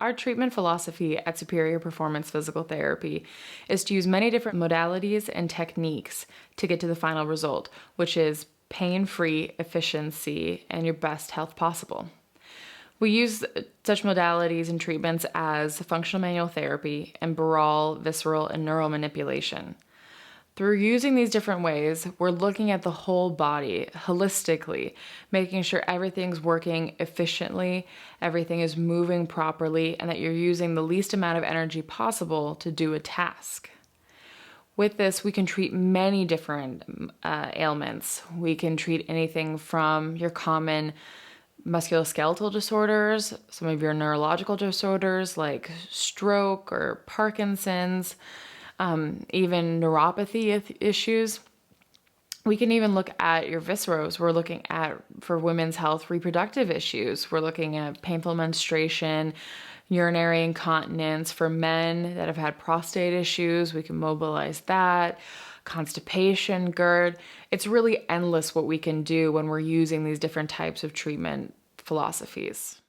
our treatment philosophy at Superior Performance Physical Therapy is to use many different modalities and techniques to get to the final result, which is pain-free efficiency and your best health possible. We use such modalities and treatments as functional manual therapy and Barral, Visceral, and neural manipulation. Through using these different ways, we're looking at the whole body holistically, making sure everything's working efficiently, everything is moving properly, and that you're using the least amount of energy possible to do a task. With this, we can treat many different ailments. We can treat anything from your common musculoskeletal disorders, some of your neurological disorders like stroke or Parkinson's, even neuropathy issues. We can even look at your viscerals. We're looking at, for women's health, reproductive issues. We're looking at painful menstruation, urinary incontinence. For men that have had prostate issues, we can mobilize that. Constipation, GERD. It's really endless what we can do when we're using these different types of treatment philosophies.